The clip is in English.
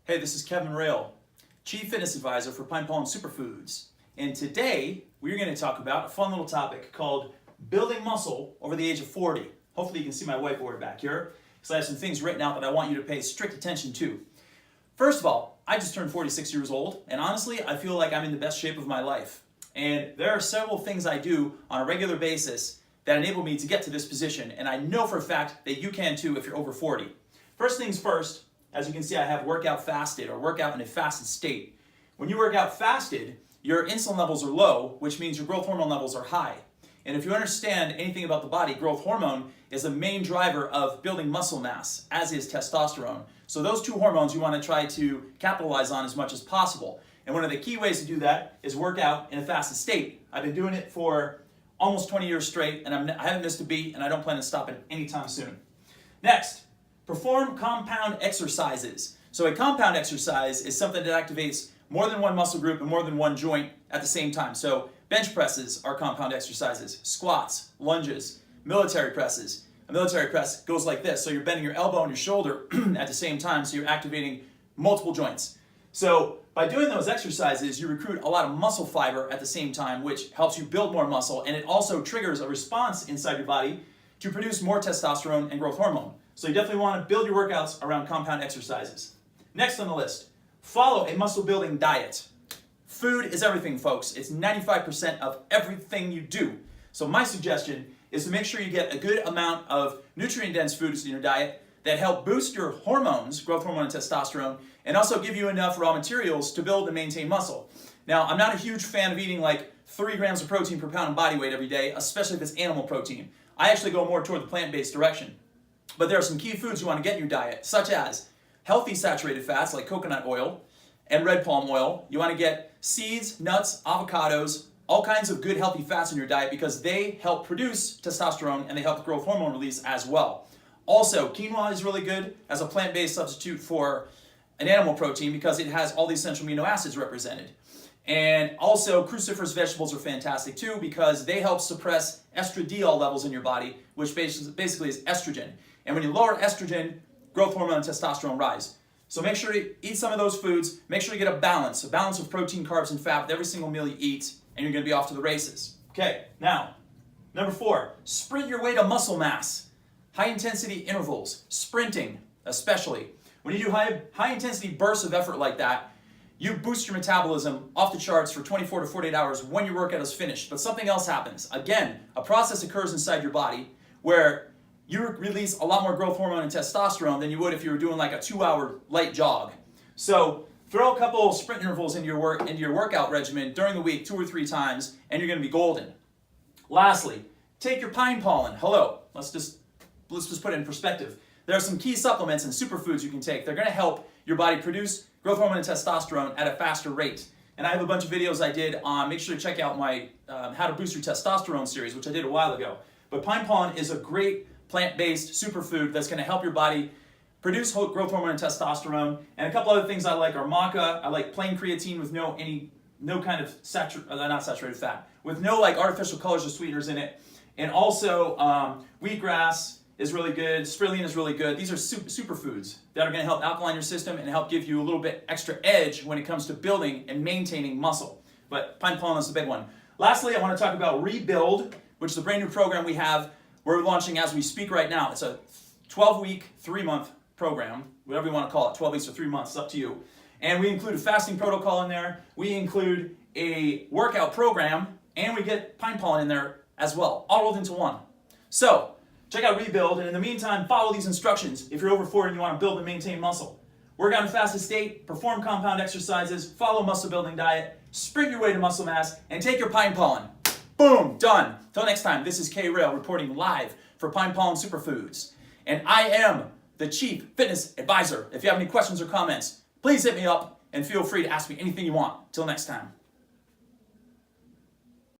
Hey, this is Kevin Rail, Chief Fitness Advisor for Pine Pollen Superfoods. And today, we're going to talk about a fun little topic called building muscle over the age of 40. Hopefully you can see my whiteboard back here, because I have some things written out that I want you to pay strict attention to. First of all, I just turned 46 years old, and honestly, I feel like I'm in the best shape of my life. And there are several things I do on a regular basis that enable me to get to this position, and I know for a fact that you can too if you're over 40. First things first, as you can see, I have workout fasted or workout in a fasted state. When you work out fasted, your insulin levels are low, which means your growth hormone levels are high. And if you understand anything about the body, growth hormone is a main driver of building muscle mass, as is testosterone. So those two hormones you want to try to capitalize on as much as possible. And one of the key ways to do that is work out in a fasted state. I've been doing it for almost 20 years straight, and I haven't missed a beat, and I don't plan to stop it anytime soon. Next, perform compound exercises. So a compound exercise is something that activates more than one muscle group and more than one joint at the same time. So bench presses are compound exercises, squats, lunges, military presses. A military press goes like this. So you're bending your elbow and your shoulder at the same time, so you're activating multiple joints. So by doing those exercises, you recruit a lot of muscle fiber at the same time, which helps you build more muscle, and it also triggers a response inside your body to produce more testosterone and growth hormone. So you definitely want to build your workouts around compound exercises. Next on the list, follow a muscle building diet. Food is everything, folks. It's 95% of everything you do. So my suggestion is to make sure you get a good amount of nutrient-dense foods in your diet that help boost your hormones, growth hormone and testosterone, and also give you enough raw materials to build and maintain muscle. Now, I'm not a huge fan of eating like 3 grams of protein per pound of body weight every day, especially if it's animal protein. I actually go more toward the plant-based direction. But there are some key foods you want to get in your diet, such as healthy saturated fats like coconut oil and red palm oil. You want to get seeds, nuts, avocados, all kinds of good healthy fats in your diet because they help produce testosterone and they help growth hormone release as well. Also, quinoa is really good as a plant-based substitute for an animal protein because it has all the essential amino acids represented. And also, cruciferous vegetables are fantastic too because they help suppress estradiol levels in your body, which basically is estrogen. And when you lower estrogen, growth hormone and testosterone rise. So make sure to eat some of those foods. Make sure to get a balance of protein, carbs, and fat with every single meal you eat, and you're going to be off to the races. Okay, now, number 4, sprint your way to muscle mass. High-intensity intervals, sprinting especially. When you do high-intensity bursts of effort like that, you boost your metabolism off the charts for 24 to 48 hours when your workout is finished. But something else happens. Again, a process occurs inside your body where you release a lot more growth hormone and testosterone than you would if you were doing like a 2-hour light jog. So throw a couple of sprint intervals into your workout regimen during the week 2 or 3 times, and you're going to be golden. Lastly, take your pine pollen. Hello, let's just put it in perspective. There are some key supplements and superfoods you can take. They're going to help your body produce growth hormone and testosterone at a faster rate. And I have a bunch of videos I did on, make sure to check out my How to Boost Your Testosterone series, which I did a while ago. But pine pollen is a great plant-based superfood that's going to help your body produce growth hormone and testosterone. And a couple other things I like are maca. I like plain creatine with no kind of not saturated fat, with no like artificial colors or sweeteners in it. And also wheatgrass is really good. Spirulina is really good. These are superfoods that are going to help alkaline your system and help give you a little bit extra edge when it comes to building and maintaining muscle. But pine pollen is the big one. Lastly, I want to talk about Rebuild, which is a brand new program we have. We're launching as we speak right now. It's a 12-week, 3-month program, whatever you want to call it, 12 weeks or 3 months, it's up to you. And we include a fasting protocol in there. We include a workout program, and we get pine pollen in there as well, all rolled into one. So check out Rebuild, and in the meantime, follow these instructions if you're over 40 and you want to build and maintain muscle. Work out in a fasted state, perform compound exercises, follow a muscle building diet, sprint your way to muscle mass, and take your pine pollen. Boom, done. Till next time, this is K Rail reporting live for Pine Pollen Superfoods. And I am the Chief Fitness Advisor. If you have any questions or comments, please hit me up and feel free to ask me anything you want. Till next time.